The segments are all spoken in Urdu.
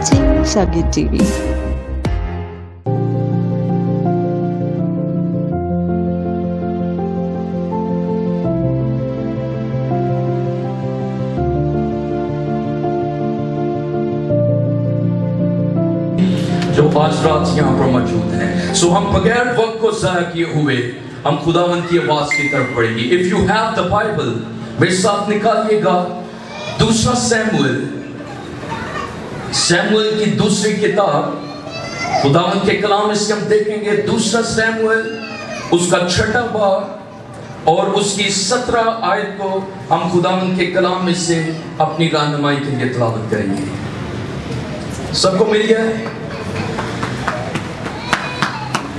watching Shabir TV. جو آج رات یہاں پر موجود ہیں، سو ہم بغیر وقت کو ضائع کیے ہوئے ہم خداوند کی آواز کی طرف بڑھیں گے۔ If you have the Bible، میرے ساتھ نکالیے گا دوسرا سیموئل کی دوسری کتاب، خداوند کے کلام اس کے ہم دیکھیں گے دوسرا سیموئل اس کا 6واں باب اور اس کی 17 آیت کو ہم خداوند کے کلام میں سے اپنی رہنمائی کے لیے تلاوت کریں گے۔ سب کو مل گیا ہے؟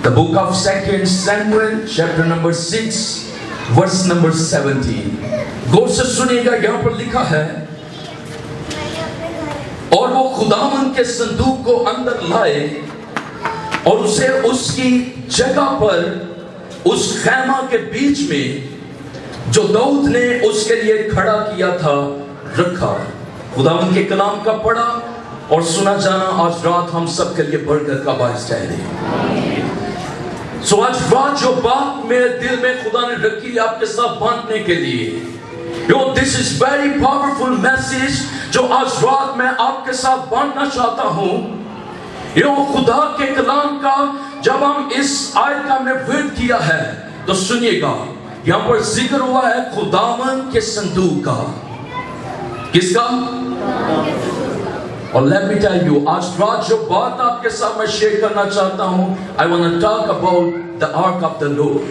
The book of 2 Samuel, chapter number 6, verse number 17. غور سے سنیے گا، یہاں پر لکھا ہے، اور وہ خداوند کے صندوق کو اندر لائے اور اسے اس کی جگہ پر اس خیمہ کے بیچ میں جو داؤد نے اس کے لیے کھڑا کیا تھا رکھا۔ خداوند کے کلام کا پڑھا اور سنا جانا آج رات ہم سب کے لیے برکت کا باعث ٹھہرے۔ سو آج رات جو بات میرے دل میں خدا نے رکھی آپ کے ساتھ بانٹنے کے لیے، this is very powerful message جو آج رات میں آپ کے ساتھ بانٹنا چاہتا ہوں۔ خدا کے کلام کا جب ہم اس آیت کا ہم نے ورد کیا ہے تو سنیے گا، یہاں پر ذکر ہوا ہے خداوند کے صندوق کا۔ کس کا؟ اور let me tell you، آج رات جو بات آپ کے ساتھ میں شیئر کرنا چاہتا ہوں، I want to talk about the ark of the Lord،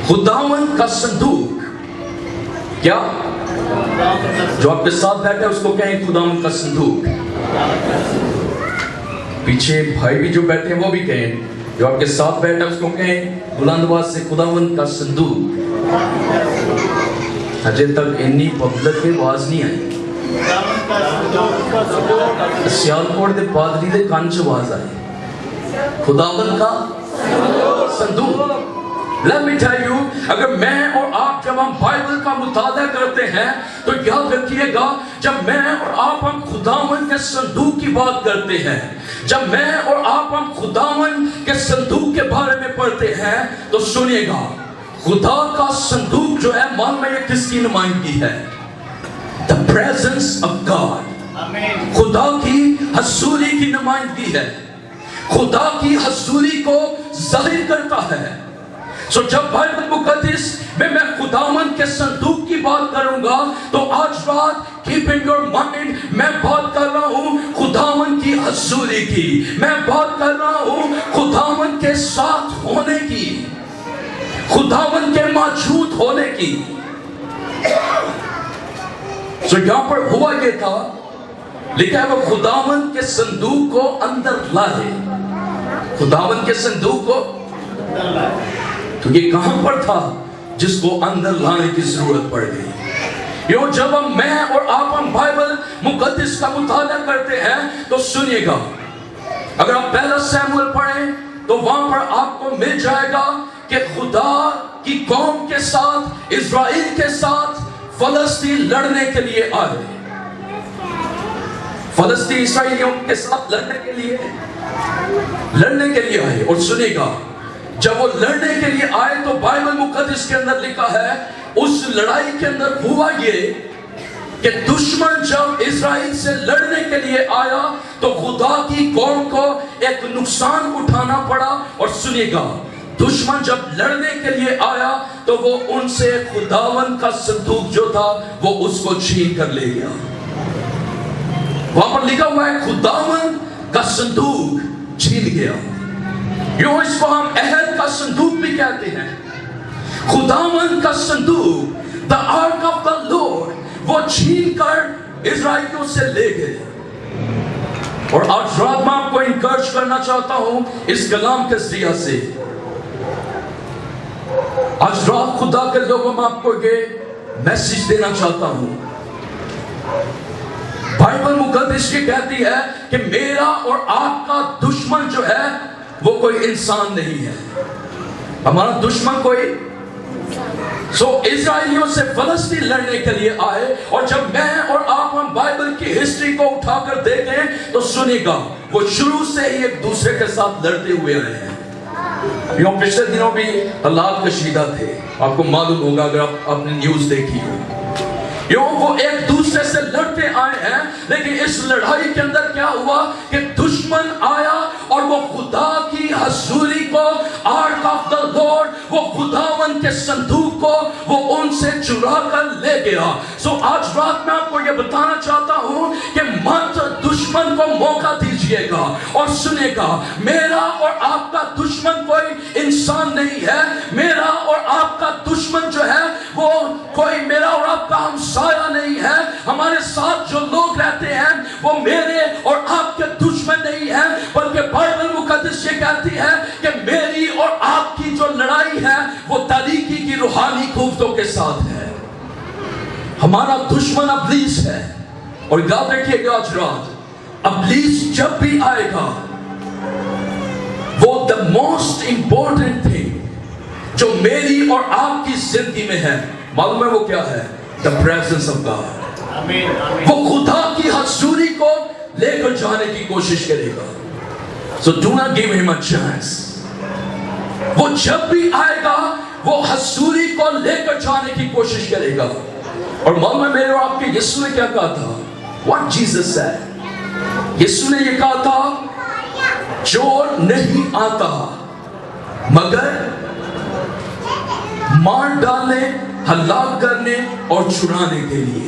خداوند کا صندوق۔ کیا؟ جو آپ کے ساتھ بیٹھے اس کو کہیں خداوند کا صندوق۔ پیچھے بھائی بھی جو بیٹھے ہیں وہ بھی کہیں، جو آپ کے ساتھ بیٹھے اس کو کہیں بلند آواز سے خداوند کا صندوق۔ اجے تک اتنی پبلک کی آواز نہیں آئی۔ سیالکوٹ دے پادری دے کان چ آواز آئی، خداوند کا صندوق۔ Let me tell you، اگر میں اور آپ جب ہم بائبل کا مطالعہ کرتے ہیں تو یاد رکھیے گا، جب میں اور آپ ہم خداوند کے صندوق کی بات کرتے ہیں، جب میں اور آپ ہم خداوند کے صندوق کے بارے میں پڑھتے ہیں تو سنیے گا، خدا کا صندوق جو ہے مان میں یہ کس کی نمائندگی ہے؟ The presence of God، خدا کی حضوری کی نمائندگی ہے، خدا کی حضوری کو ظاہر کرتا ہے۔ سو جب بائبل مقدس میں خداوند کے صندوق کی بات کروں گا تو آج رات keep in your mind میں بات کر رہا ہوں خداوند کی حضوری کی، میں بات کر رہا ہوں خداوند کے ساتھ ہونے کی، خداوند کے موجود ہونے کی۔ سو یہاں پر ہوا یہ تھا، لکھا ہے وہ خداوند کے صندوق کو اندر لائے، خداوند کے صندوق کو تو یہ کہاں پر تھا جس کو اندر لانے کی ضرورت پڑ گئی؟ جب میں اور آپ ہم بائبل مقدس کا مطالعہ کرتے ہیں تو سنیے گا، اگر آپ پہلا سیموئل پڑھیں تو وہاں پر آپ کو مل جائے گا کہ خدا کی قوم کے ساتھ، اسرائیل کے ساتھ فلسطین لڑنے کے لیے آئے، فلسطین اسرائیلیوں کے ساتھ لڑنے کے لیے آئے۔ اور سنیے گا، جب وہ لڑنے کے لیے آئے تو بائبل مقدس کے اندر لکھا ہے اس لڑائی کے اندر ہوا یہ کہ دشمن جب اسرائیل سے لڑنے کے لیے آیا تو خدا کی قوم کو ایک نقصان اٹھانا پڑا۔ اور سنیے گا، دشمن جب لڑنے کے لیے آیا تو وہ ان سے خداوند کا صندوق جو تھا وہ اس کو چھین کر لے گیا۔ وہاں پر لکھا ہوا ہے خداوند کا صندوق چھین گیا۔ اس کو ہم عہد کا صندوق بھی کہتے ہیں، خداوند کا صندوق، the ark of the Lord، وہ چھین کر اسرائیلیوں سے لے گئے۔ اور آج رات میں آپ کو انکرج کرنا چاہتا ہوں اس کلام کے ذریعہ سے، آج رات خدا کے لوگوں میں آپ کو یہ میسج دینا چاہتا ہوں۔ بائبل مقدس یہ کہتی ہے کہ میرا اور آپ کا دشمن جو ہے وہ کوئی انسان نہیں ہے، ہمارا دشمن کوئی سو اسرائیلیوں سے فلسطین لڑنے کے لیے آئے، اور جب میں اور آپ ہم بائبل کی ہسٹری کو اٹھا کر دیکھیں تو سنیں گا وہ شروع سے ہی ایک دوسرے کے ساتھ لڑتے ہوئے آئے ہیں. یوں پچھلے دنوں بھی حالات کشیدہ تھے، آپ کو معلوم ہوگا اگر آپ نے نیوز دیکھی ہو. یوں وہ ایک دوسرے سے لڑتے آئے ہیں، لیکن اس لڑائی کے اندر کیا ہوا کہ دشمن آیا اور وہ خدا کی حضوری کو، آرک آف دا لارڈ، وہ خداوند کے صندوق کو وہ ان سے چرا کر لے گیا. سو آج رات میں آپ کو یہ بتانا چاہتا ہوں کہ مت دشمن کو موقع دیجئے گا. اور سنے گا، میرا اور آپ کا دشمن کوئی انسان نہیں ہے. میرا اور آپ کا دشمن جو ہے وہ کوئی میرا اور آپ کا ہمسایہ نہیں ہے. ہمارے ساتھ جو لوگ رہتے ہیں وہ میرے اور آپ کے دشمن نہیں ہیں، بلکہ بائبل مقدس یہ کہتی ہے کہ میری اور آپ کی جو لڑائی ہے وہ تاریکی کی روحانی قوتوں کے ساتھ ہے. ہمارا دشمن ابلیس ہے. اور یاد رکھیے گا آج رات، ابلیس جب بھی آئے گا وہ the most important thing جو میری اور آپ کی زندگی میں ہے، معلوم ہے وہ کیا ہے؟ the presence of God. وہ خدا کی حضوری کو لے کر جانے کی کوشش کرے گا. so do not give him a chance. وہ جب بھی آئے گا وہ حضوری کو لے کر جانے کی کوشش کرے گا. اور معلوم ہے میرے اور آپ کے یسوع نے کیا کہا تھا؟ what Jesus said. یسوع نے یہ کہا تھا، چور نہیں آتا مگر مار ڈالنے، ہلاک کرنے اور چھڑانے کے لیے.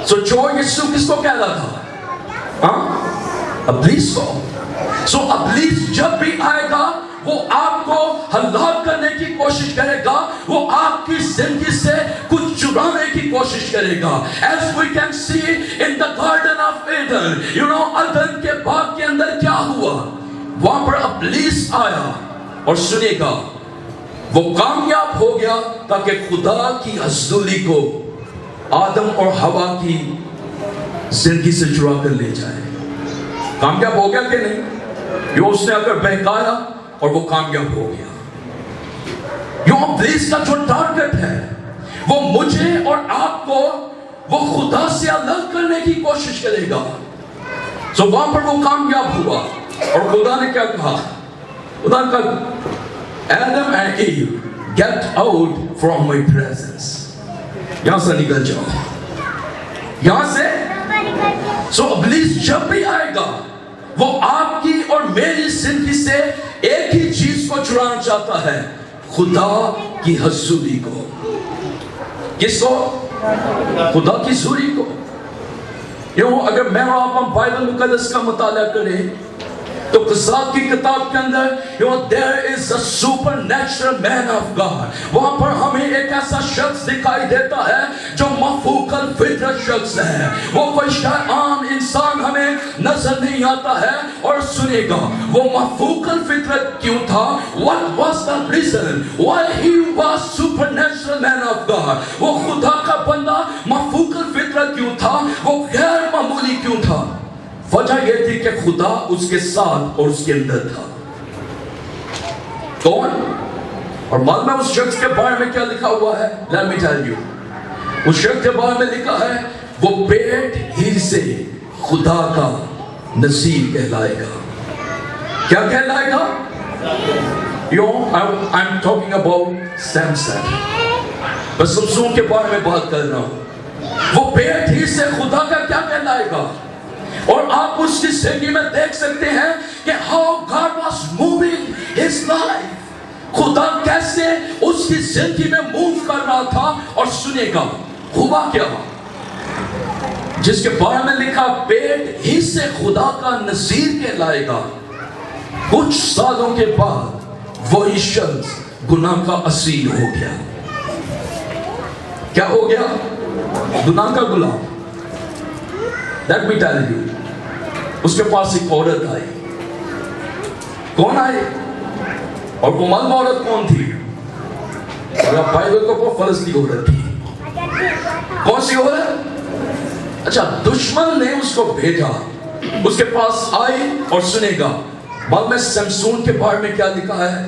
سو چور یسوع کس کو کہتا تھا؟ ابلیس کو. سو ابلیس جب بھی آئے گا وہ آپ کو ہلاک کرنے کی کوشش کرے گا، وہ آپ کی زندگی سے کچھ چرانے کی کوشش کرے گا. As we can see in the garden of Eden, you know عدن کے باغ کے اندر کیا ہوا؟ وہاں پر ابلیس آیا اور سنیے گا وہ کامیاب ہو گیا تاکہ خدا کی حضوری کو آدم اور حوا کی زندگی سے چرا کر لے جائے. کامیاب ہو گیا کہ نہیں؟ یہ اس نے اگر بہکایا اور وہ کامیاب ہو گیا. یوں ابلیس کا جو ٹارگٹ ہے وہ مجھے اور آپ کو وہ خدا سے الگ کرنے کی کوشش کرے گا. سو وہاں پر وہ کامیاب ہوا اور خدا نے کیا کہا؟ خدا نے کہا Adam and Eve, get out from my presence. یہاں سے نکل جاؤ، یہاں سے. سو ابلیس جب بھی آئے گا وہ آپ کی اور میری زندگی سے ایک ہی چیز کو چرانا چاہتا ہے، خدا کی حضوری کو. کس کو؟ خدا کی حضوری کو. یوں اگر میں اور آپ ہم بائبل مقدس کا مطالعہ کریں تو قصات کی کتاب کے اندر there is a supernatural man of God. وہاں پر ہمیں ایک ایسا شخص دکھائی دیتا ہے جو مفوق الفطرت شخص ہے. وہ کوئی عام انسان ہمیں نظر نہیں آتا ہے. اور سنیے گا وہ مفوق الفطرت کیوں تھا؟ What was the reason why he was supernatural man of God? وہ خدا کا بندہ مفوق الفطرت کیوں تھا؟ وہ غیر معمولی کیوں تھا؟ وجہ یہ تھی کہ خدا اس کے ساتھ اور اس کے اندر تھا. کون؟ اور معلوم ہے اس شخص کے بارے میں کیا لکھا ہوا ہے؟ Let me tell you. اس شخص کے بارے میں لکھا ہے وہ پیٹ ہی سے خدا کا نصیر کہلائے گا. کیا کہلائے گا؟ I'm talking about Samson. میں سمسون کے بارے میں بات کر رہا ہوں. وہ پیٹ ہی سے خدا کا کیا کہلائے گا؟ اور آپ اس کی زندگی میں دیکھ سکتے ہیں کہ how God was moving his life. خدا کیسے اس کی زندگی میں موو کر رہا تھا. اور سنیے گا ہوا کیا جس کے بارے میں لکھا پیٹ ہی سے خدا کا نصیر کہلائے گا. کچھ سالوں کے بعد وہی شخص گناہ کا اسیر ہو گیا. کیا ہو گیا؟ گناہ کا Ghulam. Let me tell you. اس کے پاس ایک عورت آئی. کون آئی؟ اور وہ معلوم عورت کون تھی؟ بائبل کو فلسطینی عورت تھی. کون سی عورت؟ اچھا دشمن نے اس کو بھیجا، اس کے پاس آئی. اور سنے گا معلوم ہے سمسون کے بارے میں کیا لکھا ہے؟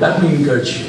Let me encourage you.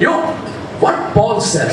You know what Paul said?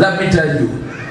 let me tell you,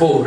4।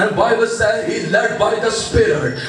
and Bible says he led by the Spirit।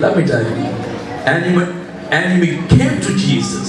Let me tell you, enemy came to Jesus।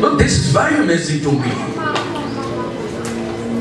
Look, this is very amazing to me।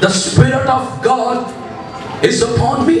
The Spirit of God is upon me।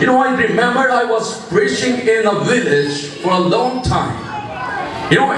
You know, I remember I was preaching in a village for a long time। You know,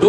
To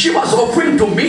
She was offering to me।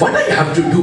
What I have to do?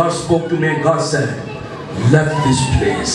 God spoke to me, God said, left this place।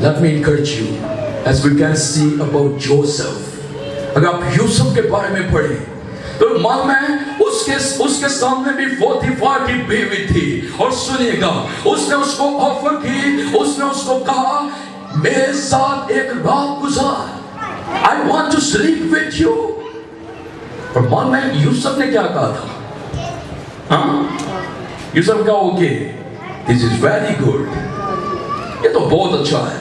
Let me encourage you, as we can see about Joseph। اگر آپ یوسف کے بارے میں پڑھیں تو معلوم ہے اس کے سامنے بھی پوتیفار کی بیوی تھی، اور سنیے گا اس نے اس کو آفر کی، اس نے اس کو کہا میرے ساتھ ایک رات گزار، I want to sleep with you. اور معلوم ہے یوسف نے کیا کہا تھا؟ یوسف کہا okay this is very good، یہ تو بہت اچھا ہے،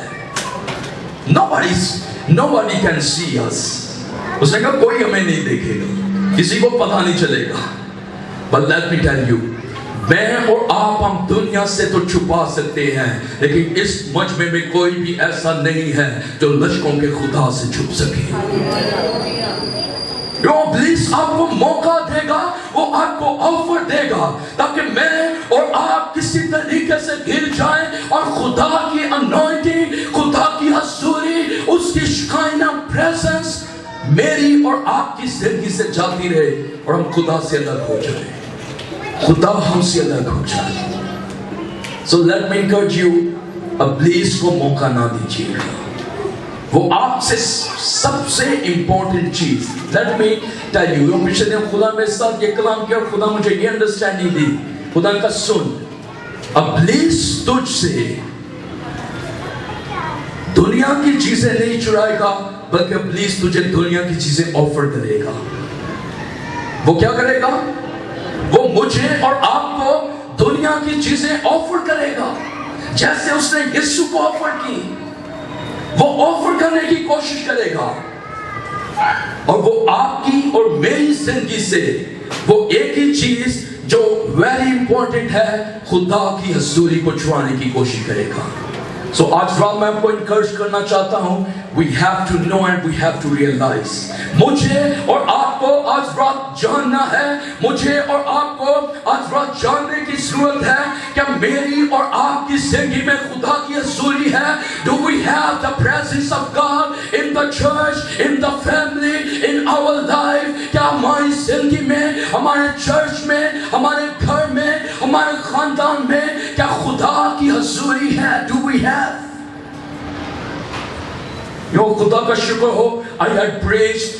nobody can see us. اس نے کہا کوئی ہمیں نہیں دیکھے گا، کسی کو پتہ نہیں چلے گا، but let me tell you، میں اور آپ ہم دنیا سے تو چھپا سکتے ہیں، لیکن اس مجمع میں کوئی بھی ایسا نہیں ہے جو لشکروں کے خدا سے چھپ سکے۔ جو ابلیس آپ کو موقع دے گا، وہ آپ کو آفر دے گا تاکہ میں اور آپ کسی طریقے سے گر جائیں اور خدا کی انوائنٹنگ، خدا کی حضوری، اس کی شکائنہ پریزنس میری اور آپ کی زندگی سے جاتی رہے اور ہم خدا سے الگ ہو جائیں، خدا ہم سے الگ ہو جائے۔ So let me encourage you، ابلیس کو موقع نہ دیجیے گا، وہ آپ سے سب سے امپورٹنٹ چیز۔ Let me tell you، پچھلے دن خدا میرے ساتھ یہ کلام کیا اور خدا مجھے یہ انڈرسٹینڈنگ دی، خدا کا سن، ابلیس تجھ سے دنیا کی چیزیں نہیں چرائے گا، بلکہ ابلیس تجھے دنیا کی چیزیں آفر کرے گا۔ وہ کیا کرے گا؟ وہ مجھے اور آپ کو دنیا کی چیزیں آفر کرے گا، جیسے اس نے یسوع کو آفر کی، وہ آفر کرنے کی کوشش کرے گا، اور وہ آپ کی اور میری زندگی سے وہ ایک ہی چیز جو ویری امپورٹنٹ ہے، خدا کی حضوری کو چھڑانے کی کوشش کرے گا۔ So آج رات میں آپ کو انکرج کرنا چاہتا ہوں، we have to know and we have to realize، مجھے اور آپ کو آج رات جاننا ہے، مجھے اور آپ کو آج رات جاننے کی ضرورت ہے کہ میری اور آپ کی زندگی میں خدا کی حضوری ہے۔ Do we have the presence of God in the church, in the family, in our life؟ کیا ہماری زندگی میں، ہمارے چرچ میں، ہمارے گھر میں، ہمارے خاندان میں کیا خدا کی حضوری ہے؟ Do we have؟ خدا کا شکر ہو، I had preached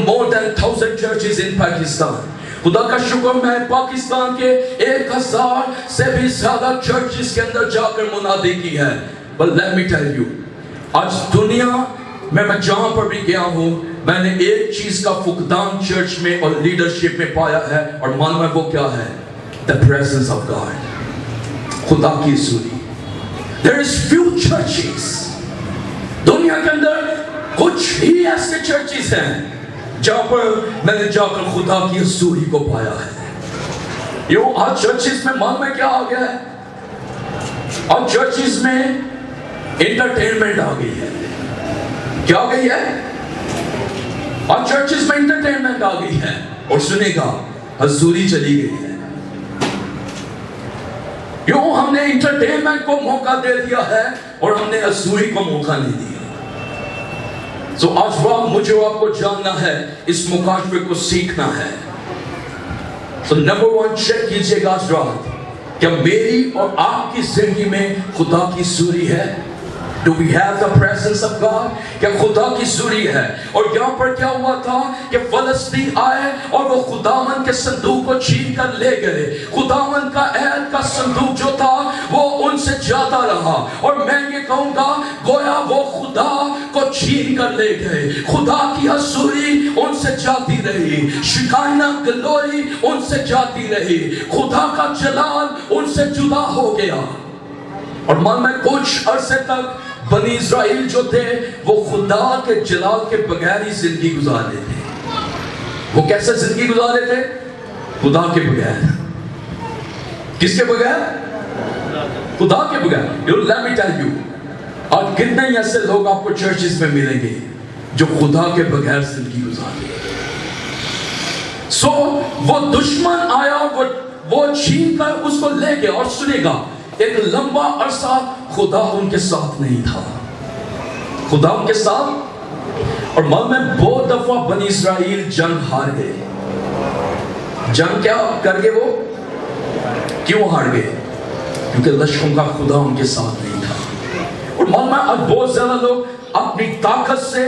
more than 1,000 churches in Pakistan۔ خدا کا شکر میں پاکستان کے 1,000 سے بھی زیادہ چرچز کے اندر جا کر منادی کی ہے۔ But let me tell you، آج دنیا میں جہاں پر بھی گیا ہوں، میں نے ایک چیز کا فقدان چرچ میں اور لیڈرشپ میں پایا ہے، اور معلوم ہے وہ کیا ہے؟ The presence of God، خدا کی حضوری۔ There is few churches، دنیا کے اندر کچھ ہی ایسے چرچز ہیں جہاں پر میں نے جا کر خدا کی حضوری کو پایا ہے۔ آج چرچز میں معلوم ہے کیا آ گیا ہے؟ آج چرچز میں انٹرٹینمنٹ آ گئی ہے۔ کیا آ گئی ہے؟ آج چرچز میں انٹرٹینمنٹ آ گئی ہے، اور سنے گا حضوری چلی گئی ہے۔ ہم نے انٹرٹینمنٹ کو موقع دے دیا ہے اور ہم نے حضوری کو موقع نہیں دیا۔ سو آج رات مجھے آپ کو جاننا ہے، اس مکاشفے کو سیکھنا ہے۔ سو نمبر 1 چیک کیجئے گا آج رات، کیا میری اور آپ کی زندگی میں خدا کی حضوری ہے؟ Do we have the presence of God؟ کیا خدا کی حضوری ہے؟ اور یہاں پر کیا ہوا تھا کہ فلسطین آئے اور وہ خداوند کے صندوق کو چھین کر لے گئے۔ خداوند کا عہد کا صندوق جو تھا وہ ان سے جاتا رہا، اور میں یہ کہوں گا گویا وہ خدا کو چھین کر لے گئے۔ خدا کی حضوری ان سے جاتی رہی، شکائنہ گلوری ان سے جاتی رہی، خدا کا جلال ان سے جدا ہو گیا۔ اور معلوم ہے کچھ عرصے تک بنی اسرائیل جو تھے وہ خدا کے جلال کے بغیر ہی زندگی گزارے تھے۔ وہ کیسے زندگی گزارے تھے؟ خدا کے بغیر۔ کس کے بغیر؟ خدا کے بغیر۔ Let me tell you، آج کتنے ایسے لوگ آپ کو چرچز میں ملیں گے جو خدا کے بغیر زندگی گزارے۔ سو وہ دشمن آیا، وہ چھین کر اس کو لے گیا، اور سنے گا ایک لمبا عرصہ خدا ان کے ساتھ نہیں تھا۔ خدا ان کے ساتھ، اور معلوم ہے بہت دفعہ بنی اسرائیل جنگ ہار گئے۔ جنگ کیا کر گئے؟ وہ کیوں ہار گئے؟ کیونکہ لشکروں کا خدا ان کے ساتھ نہیں تھا۔ اور معلوم ہے اب بہت زیادہ لوگ اپنی طاقت سے،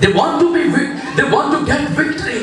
They want to get victory.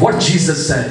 what Jesus said,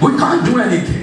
We can't do anything.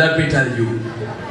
let me tell you,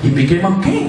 He became a king.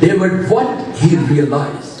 David, what he realized,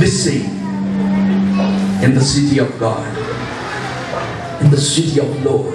missing in the city of God, in the city of Lord.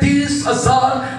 30,000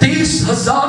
30,000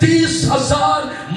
30,000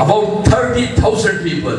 About 30,000 people।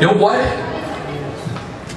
You know why?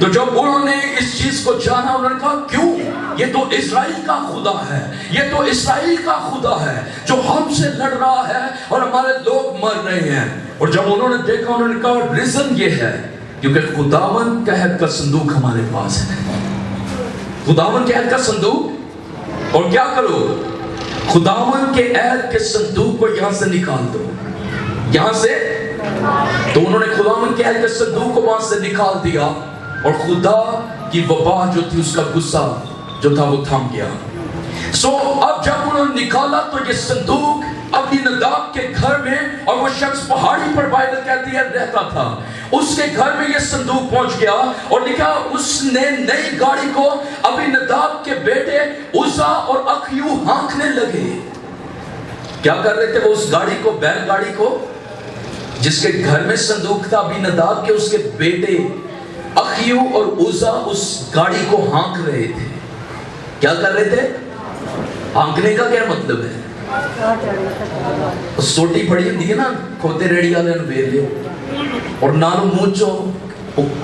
تو جب انہوں نے اس چیز کو جانا انہوں نے کہا کیوں؟ یہ تو اسرائیل کا خدا ہے، یہ تو اسرائیل کا خدا ہے جو ہم سے لڑ رہا ہے اور ہمارے لوگ مر رہے ہیں۔ اور جب انہوں نے دیکھا انہوں نے کہا ریزن یہ ہے کیونکہ خداوند کے عہد کا صندوق ہمارے پاس ہے۔ خداوند کے عہد کا صندوق، اور کیا کرو؟ خداوند کے عہد کے صندوق کو یہاں سے نکال دو، یہاں سے۔ تو انہوں نے خداوند کے عہد کے صندوق کو وہاں سے نکال دیا اور خدا کی وبا جو تھی، اس کا غصہ جو تھا وہ تھم گیا۔ اب جب انہوں نے نکالا تو یہ صندوق ابی نداب کے گھر میں، اور وہ شخص پہاڑی پر بائبل کہتی ہے رہتا تھا، اس کے گھر میں یہ صندوق پہنچ گیا اور لکھا اس نے نئی گاڑی کو ابی نداب کے بیٹے عزا اور اخیو ہانکنے لگے۔ کیا کر رہے تھے وہ اس گاڑی کو، بیل گاڑی کو، جس کے گھر میں صندوق تھا ابی نداب کے، اس کے بیٹے اخیو اور عزا اس گاڑی کو ہانک رہے تھے۔ کیا کر رہے تھے؟ ہانکنے کا کیا مطلب ہے؟ سوٹی پڑی ہوتی ہے نا، کھوتے ریڑی والے نے بھیج لیا اور نالو مونچو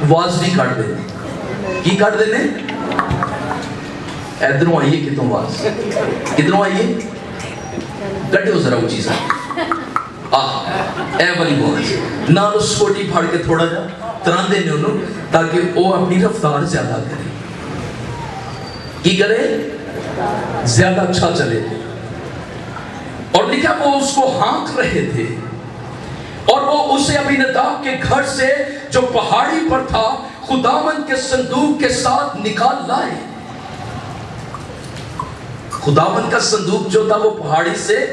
واز نہیں کٹ دینے۔ کی کٹ دینے؟ ادھروں آئیے، کتوں واز کدھروں آئیے، کٹے ہو ذرا وہ چیز اے والی بات نالو سوٹی پھاڑ کے تھوڑا جا تران دینے انہوں تاکہ وہ اپنی رفتار زیادہ کرے، کی کرے؟ زیادہ اچھا چلے۔ اور لکھا وہ اس کو ہانک رہے تھے اور وہ اسے ابی نداب کے گھر سے جو پہاڑی پر تھا خداوند کے صندوق کے ساتھ نکال لائے۔ خداوند کا صندوق جو تھا وہ پہاڑی سے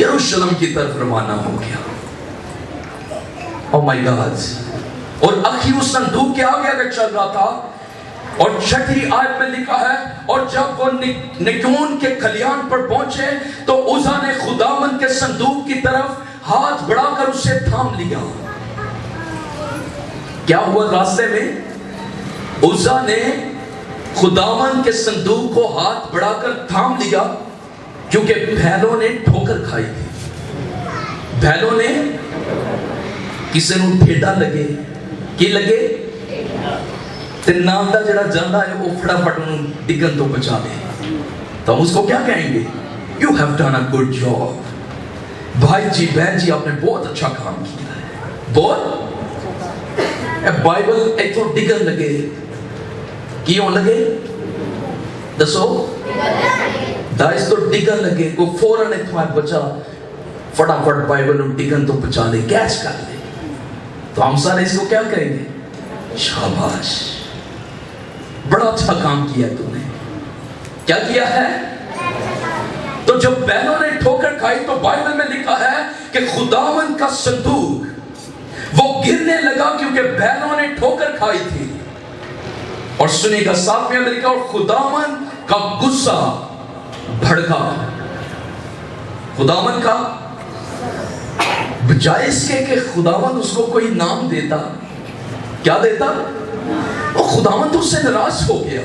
یروشلم کی طرف روانہ ہو گیا۔ او مائی گاڈ! اور اخیو صندوق کے آگے اگر چل رہا تھا، اور 6 آیت میں لکھا ہے اور جب وہ نکون کے کھلیان پر پہنچے تو عزا نے خداوند کے صندوق کی طرف ہاتھ بڑھا کر اسے تھام لیا۔ کیا ہوا راستے میں؟ عزا نے خداوند کے صندوق کو ہاتھ بڑھا کر تھام لیا کیونکہ بھیلوں نے ٹھوکر کھائی تھی۔ بھیلوں نے کسی نو ٹھیڈا لگے، کی لگے؟ تے نام دا جڑا جاندہ ہے وہ پھڑا پھٹوں ڈگن تو بچا دے، تو ہم اس کو کیا کہیں گے؟ You have done a good job۔ بھائی جی بہن جی آپ نے بہت اچھا کام کیا ہے، بہت۔ بائبل ایک تو ڈگن لگے، کیوں لگے؟ دسو دائس تو ڈگن لگے، کو فوراں ایک تو بچا فٹافٹ بائبل ڈگن تو بچا لے، کیچ کر لے، تو ہم سارے اس کو کیا کہیں گے؟ شاباش، بڑا اچھا کام کیا تم نے۔ کیا کیا ہے؟ تو جب بہنوں نے ٹھوکر کھائی تو بائبل میں لکھا ہے کہ خداوند کا صندوق وہ گرنے لگا کیونکہ بہنوں نے ٹھوکر کھائی تھی۔ اور سنی گا 7ویں میں لکھا اور خداوند کا غصہ بھڑکا۔ خداوند کا بجائے اس کے کہ خداوند اس کو کوئی نام دیتا، کیا دیتا؟ وہ خداوند تو اس سے ناراض ہو گیا،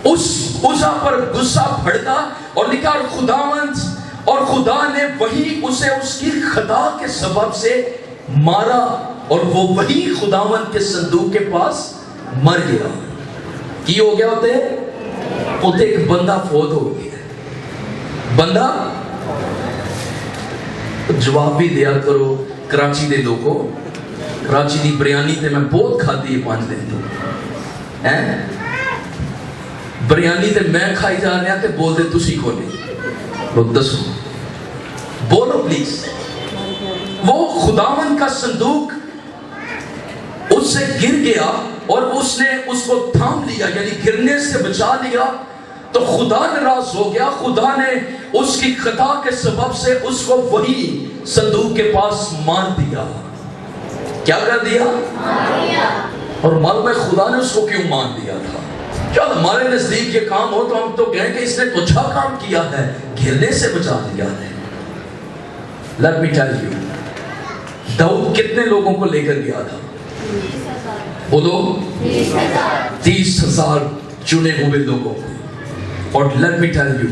اس عزا پر غصہ بھڑکا اور لکھا اور خداوند اور خدا نے وہی اسے اس کی خطا کے سبب سے مارا اور وہ وہی خداوند کے صندوق کے پاس مر گیا۔ کی ہو گیا ہوتے ایک بندہ فوت ہو گیا۔ بندہ جواب بھی دیا کرو کراچی دے لوگوں، کراچی دی بریانی تے میں بہت کھاتی ہے 5 دن تو بریانی تے میں کھائی جا رہا تے بول دے تسی کو نہیں، لوگ دسو بولو پلیز۔ وہ خداوند کا صندوق اس سے گر گیا اور اس نے اس کو تھام لیا، یعنی گرنے سے بچا لیا، تو خدا ناراض ہو گیا۔ خدا نے اس کی خطا کے سبب سے اس کو وہی صندوق کے پاس مار دیا۔ کیا کر دیا؟ اور معلوم ہے خدا نے اس کو کیوں مار دیا تھا؟ جب ہمارے نزدیک یہ کام ہو تو ہم تو کہیں کہ اس نے تو اچھا کام کیا ہے، گرنے سے بچا دیا ہے۔ Let me tell you، داؤد کتنے لوگوں کو لے کر گیا تھا؟ بولو 30,000 چنے ہوئے لوگوں کو۔ اور let me tell you،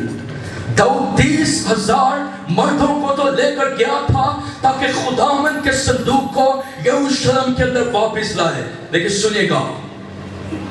داؤد 30,000 مردوں کو تو لے کر گیا تھا تاکہ خداوند کے صندوق کو یروشلم کے اندر واپس لائے۔ لیکن سنیے گا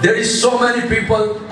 there is so many people,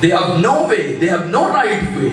they have no way, they have no right way,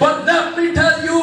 But let me tell you,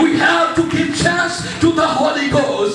We have to give chance to the Holy Ghost।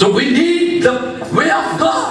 So we need the way of God,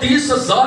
30,000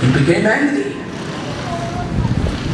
He became angry।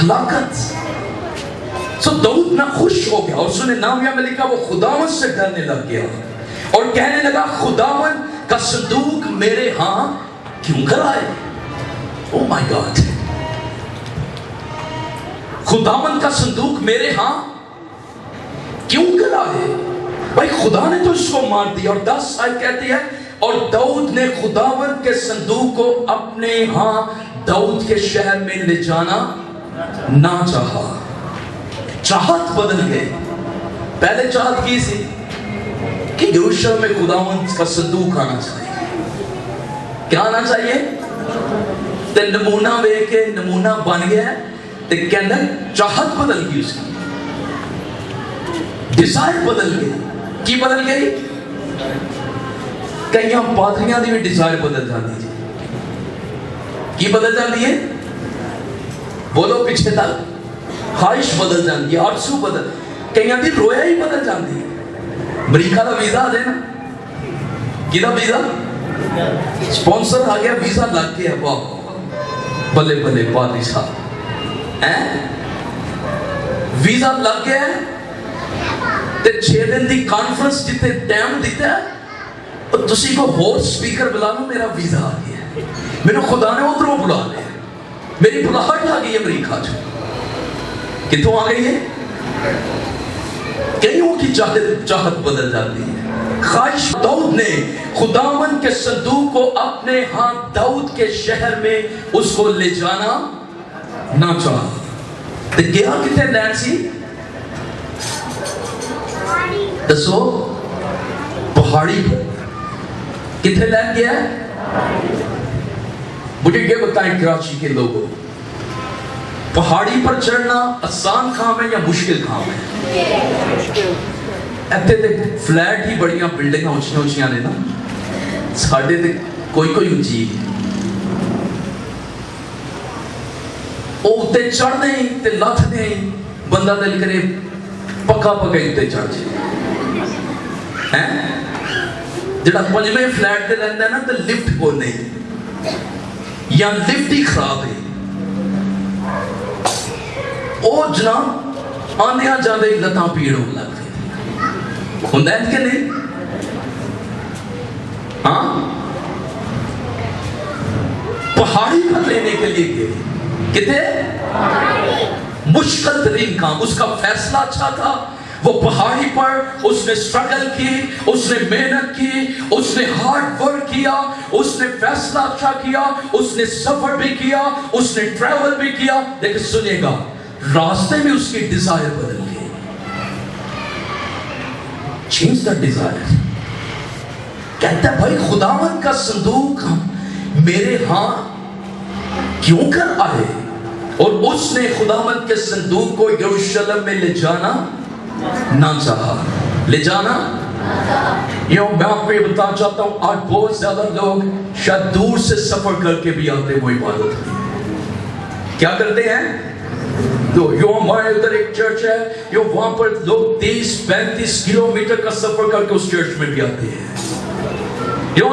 ہلاکت. سو داؤد نہ خوش ہو گیا, اور سنے نامیہ میں لکھا وہ خداوند سے ڈرنے لگ گیا اور کہنے لگا خداوند کا صندوق میرے ہاں کیوں کر آئے. او مائی گاڈ, خداوند کا صندوق میرے ہاں کیوں کر آئے. بھائی خدا نے تو اس کو مار دیا. اور 10 آیت کہتی ہے اور داؤد نے خداوند کے صندوق کو اپنے ہاں داؤد کے شہر میں لے جانا نہ چاہا. چاہت بدل گئے. پہلے چاہت کی سی کہ یروشلم میں خداوند کا صندوق آنا چاہیے. کیا آنا چاہیے؟ تے نمونہ وے کے نمونہ بن گیا ہے. تے کہنا چاہت بدل گئی, اس کی ڈیزائر بدل گئی. کی بدل گئی؟ کئی ہم پادریاں دی بھی ڈیزائر بدل جاتی ہے. کی بدل جاتی ہے؟ بولو پیچھے تک. خواہش بدل جاتی ہے, آرزو بدل. کئی دی رویا ہی بدل جاتی ہے. امریکہ دا ویزا آ جائے نا, کی دا ویزا سپانسر آ گیا, ویزا لگ گیا, واہ بلے بلے پادری صاحب, ویزا لگ گیا ہے. تے 6 دن دی کانفرنس جتے ٹائم دیتا ہے, اور تسی کو ہور سپیکر بلا لو, میرا ویزا آ گیا ہے, میرے خدا نے ادھروں بلا لیا, میری بلاہٹ آ گئی امریکہ جو. کتوں آ گئی ہے؟ کئیوں کی چاہت بدل جاتی ہے. خواہش. داؤد نے خداوند کے صندوق کو اپنے ہاں داؤد کے شہر میں اس کو لے جانا نہ چاہا. تے گیا کتے لین سی؟ دسو پہاڑی پر. کتنے لین گیا ہے؟ مجھے یہ بتائیں کراچی کے لوگوں, پہاڑی پر چڑھنا آسان کام ہے یا مشکل کام ہے؟ ایتے تے فلیٹ ہی بڑیاں بلڈنگاں اونچیاں اونچیاں نے نا, ساڈے تے کوئی اونچی. او تے چڑھ دیں تے لتھ دیں, بندہ دل کرے پکا پکا تے چڑھ جائے. جڑا 5ویں فلیٹ تے رہندا ہے نا, تے لفٹ کو نہیں, یا لفٹ ہی خراب ہے. او جناب آندیاں جاندے لتاں پیڑ ہون لگ گئی. ہوندا ہے کہ نہیں؟ ہاں, پہاڑی پر لینے کے لیے گئے. کتے مشکل ترین کام. اس کا فیصلہ اچھا تھا, وہ پہاڑی پر اس نے سٹرگل کی, اس نے محنت کی, اس نے ہارڈ ورک کیا, اس نے فیصلہ اچھا کیا, اس نے سفر بھی کیا, اس نے ٹریول بھی کیا. لیکن سنیے گا, راستے میں اس کی ڈیزائر بدل گئی. Change the Dzire. کہتا ہے بھائی خداوند کا صندوق میرے ہاں کیوں کر آئے. اور اس نے خداوند کے صندوق کو یروشلم میں لے جانا نہ چاہا. لے جانا. میں آپ کو یہ بتانا چاہتا ہوں, آج بہت زیادہ لوگ شاید دور سے سفر کر کے بھی آتے وہ عبادت کیا کرتے ہیں. تو ہمارے ادھر ایک چرچ ہے, وہاں پر لوگ 30-35 کلومیٹر کا سفر کر کے اس چرچ میں بھی آتے ہیں.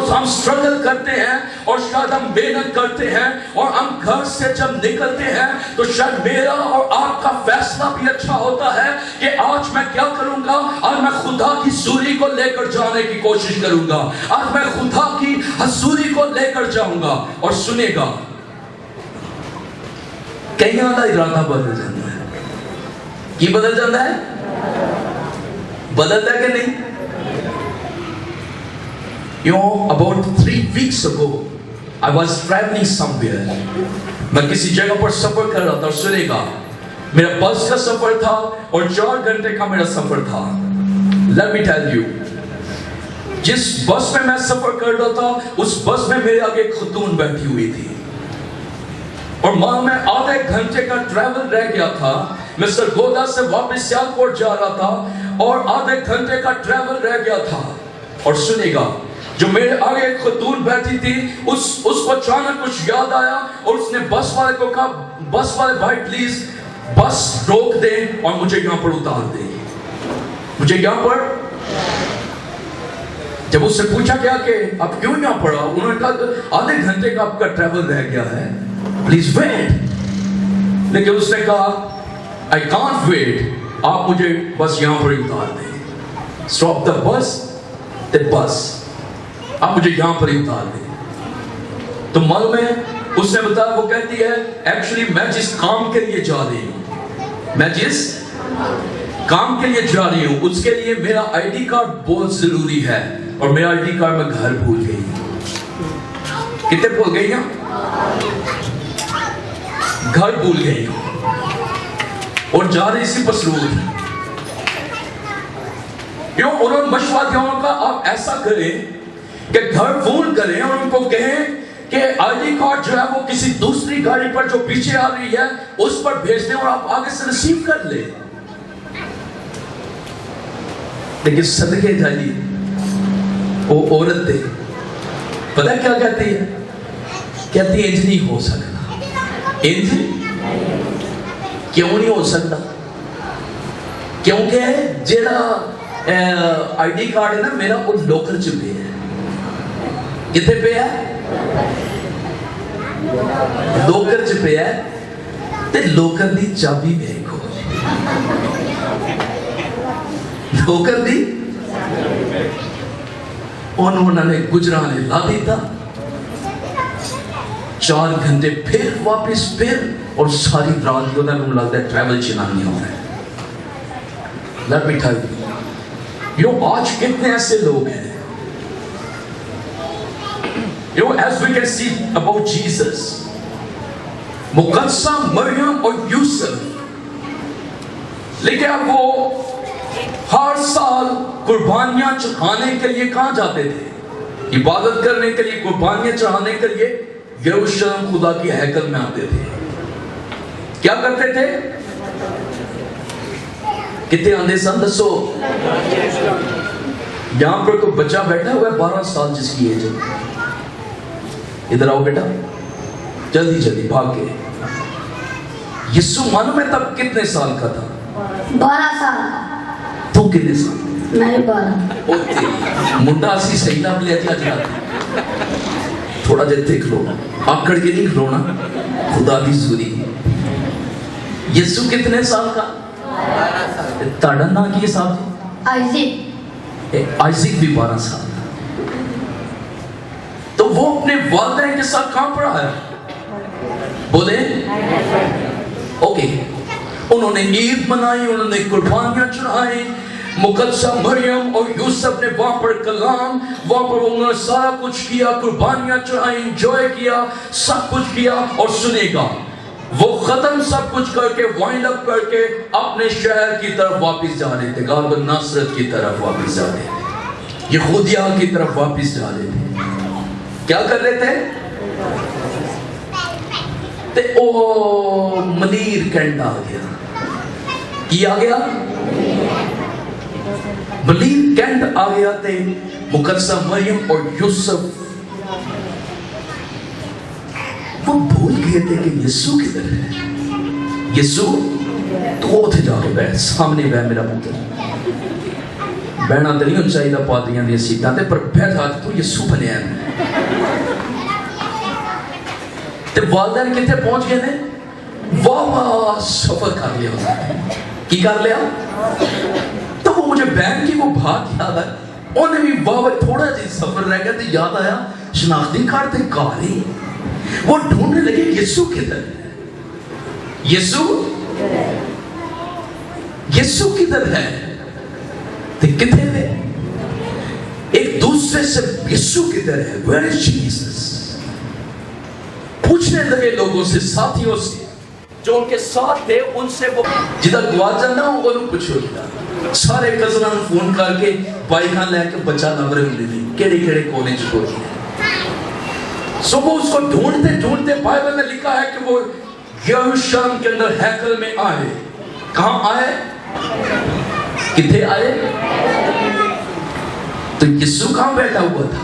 ہم سٹرگل کرتے ہیں اور شاید ہم محنت کرتے ہیں, اور ہم گھر سے جب نکلتے ہیں تو شاید میرا اور آپ کا فیصلہ بھی اچھا ہوتا ہے کہ آج میں کیا کروں گا. آج میں خدا کی حضوری کو لے کر جانے کی کوشش کروں گا, آج میں خدا کی حضوری کو لے کر جاؤں گا. اور سنے گا کئیاں دا ارادہ بدل جاتا ہے. کی بدل جاتا ہے؟ بدلتا ہے کہ نہیں؟ About 3 weeks ago, I was traveling somewhere. میں کسی جگہ پر سفر کر رہا تھا, اور سنے گا میرا بس کا سفر تھا اور 4 گھنٹے کا میرا سفر تھا. Let me tell you, جس بس میں میں سفر کر رہا تھا اس بس میں میرے آگے ایک خاتون بیٹھی ہوئی تھی, اور ماں میں آدھے گھنٹے کا ٹریول رہ گیا تھا. میں سرگودا سے واپس سیالکوٹ جا رہا تھا اور آدھے گھنٹے کا ٹریول رہ گیا تھا. اور سنے گا جو میرے آگے ایک خاتون بیٹھی تھی, اس کو اچانک کچھ یاد آیا, اور اس نے بس والے کو کہا, بس والے بھائی پلیز بس روک دیں اور مجھے یہاں پر اتار دیں, مجھے یہاں پر. جب اس سے پوچھا گیا کہ آپ کیوں یہاں پڑا, انہوں نے کہا آدھے گھنٹے کا آپ کا ٹریول رہ گیا ہے, پلیز ویٹ. لیکن اس نے کہا I can't wait, آپ مجھے بس یہاں پر اتار دیں. Stop the bus, the bus. آپ مجھے یہاں پر اتار دیں. تو معلوم ہے اس نے بتایا, وہ کہتی ہے ایکچولی میں جس کام کے لیے جا رہی ہوں, میں جس کام کے لیے جا رہی ہوں اس کے لیے میرا آئی ڈی کارڈ بہت ضروری ہے, اور میرا آئی ڈی کارڈ میں گھر بھول گئی ہوں. کتنے بھول گئی ہوں؟ گھر بھول گئی ہوں, اور جا رہی سی پسرور. کیوں؟ انہوں نے مشورہ دیا, انہوں نے کہا آپ ایسا کریں کہ گھر فون کریں اور ان کو کہیں کہ آئی ڈی کارڈ جو ہے وہ کسی دوسری گاڑی پر جو پیچھے آ رہی ہے اس پر بھیج دیں اور آپ آگے سے ریسیو کر لیں. لیکن صدقے جائی وہ عورت تھے, پتہ کیا کہتی ہے؟ کہتی ہے انج نہیں ہو سکتا. انج کیوں نہیں ہو سکتا؟ کیونکہ جیڑا آئی ڈی کارڈ ہے نا میرا, وہ لوکر چ پہ ہے. کتنے پہ ہے؟ لوکر چ پہ ہے. تے لوکر دی چابی میرے کو, لوکر دی انہوں نے گجرانے لا دیتا. 4 گھنٹے پھر واپس پھر, اور ساری رات کو انہوں نے لگتا ہے ٹریول چلانی ہو رہا ہے. Let me tell you, آج کتنے ایسے لوگ ہیں, as we can see about Jesus, مقدسہ مریم اور یوسف, لیکن وہ ہر سال قربانیاں چڑھانے کے لیے کہاں جاتے تھے؟ عبادت کرنے کے لیے, قربانیاں چڑھانے کے لیے یروشلم خدا کی ہیکل میں آتے تھے. کیا کرتے تھے؟ کتنے آندے سن دسو؟ یہاں پر کوئی بچہ بیٹھا ہوا ہے 12 سال جس کی ایج ہے, ادھر آؤ بیٹا, جلدی جلدی بھاگ کے. یسو معلوم ہے تب کتنے سال کا تھا؟ 12 سال. تو کتنے سال؟ میں 12. اوتے منڈا اسی صحیح نام لیا تھا جا, تھوڑا جے دیکھ لو, آکڑ کے نہیں کھلونا, خدا دی زوری. یسو کتنے سال کا؟ 12 سال. تاڑا نا کی صاحب جی؟ آئزک. آئزک بھی 12 سال. تو وہ اپنے والدین کے ساتھ کہاں پڑا ہے؟ بولے اوکے. انہوں نے عید منائی, انہوں نے قربانیاں چڑھائی. مقدسہ مریم اور یوسف نے وہاں پر کلام, وہاں پر انہوں نے سارا کچھ کیا, قربانیاں چڑھائی, انجوائے کیا, سب کچھ کیا. اور سنے گا وہ ختم سب کچھ کر کے, وائنڈ اپ کر کے اپنے شہر کی طرف واپس جا رہے تھے, غالباً ناصرت کی طرف واپس جا رہے تھے, یہودیہ کی طرف واپس جا رہے تھے. کیا کر رہے تھے؟ تے او منیر کینٹ آ گیا. کی آ گیا؟ منیر کینٹ آ گیا. تے مقدسہ مریم اور یوسف وہ بھول گئے تھے کہ یسوع کدھر ہے. یسوع تو اتھے جا کے بیٹھ, سامنے بیٹھ میرا پتر. بہنا تو نہیں ہوں چاہیے پادریاں دیا سیٹاں تے, پر بیٹھ آج تو یسوع بنے ہیں. تے والدین کتنے پہنچ گئے تھے؟ واہ سفر کر لیا ہوتا ہے. کی کر لیا؟ تو وہ مجھے بہن کی وہ بات یاد ہے, انہیں بھی واہ تھوڑا جی سفر رہ گیا تو یاد آیا شناختی کارڈ تے کاری. وہ ڈھونڈنے لگے یسوع کدھر ہے, یسوع یسوع کدھر ہے. تے کتنے لے ایک دوسرے سے یسوع کدھر ہے, where is Jesus, پوچھنے لگے لوگوں سے, ساتھیوں سے جو ان کے ساتھ تھے ان سے. وہ جدھر گواچ جانا ہوں وہ لوگ پوچھو گیا, سارے کزنوں نے فون کر کے بائکاں لے کے بچہ نمبر ملے نہیں کیڑے کیڑے کونے چھوڑ دیا. سو وہ اس کو ڈھونڈتے ڈھونڈتے, بائبل میں لکھا ہے کہ وہ یروشلم کے اندر ہیکل میں آئے. کہاں آئے؟ کتنے آئے؟ تو یسوع کہاں بیٹھا ہوا تھا؟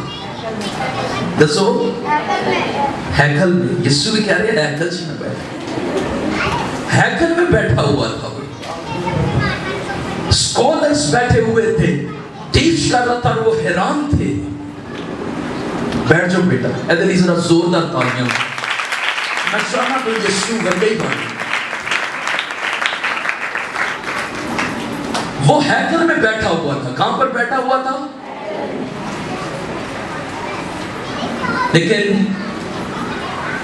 دسو. ہیکل میں. یسوع بھی کہہ رہے ہیں ہیکل سے نہ بیٹھا, ہیکل میں بیٹھا ہوا تھا. اسکالرز بیٹھے ہوئے تھے, ٹیچ کر رہا تھا, وہ حیران تھے. بیٹھ جاؤ بیٹا, ادھر ذرا زوردار تالیاں. میں چاہنا تو یسوع گندے ہی بنے. وہ ہیکل میں بیٹھا ہوا تھا. کہاں پر بیٹھا ہوا تھا؟ لیکن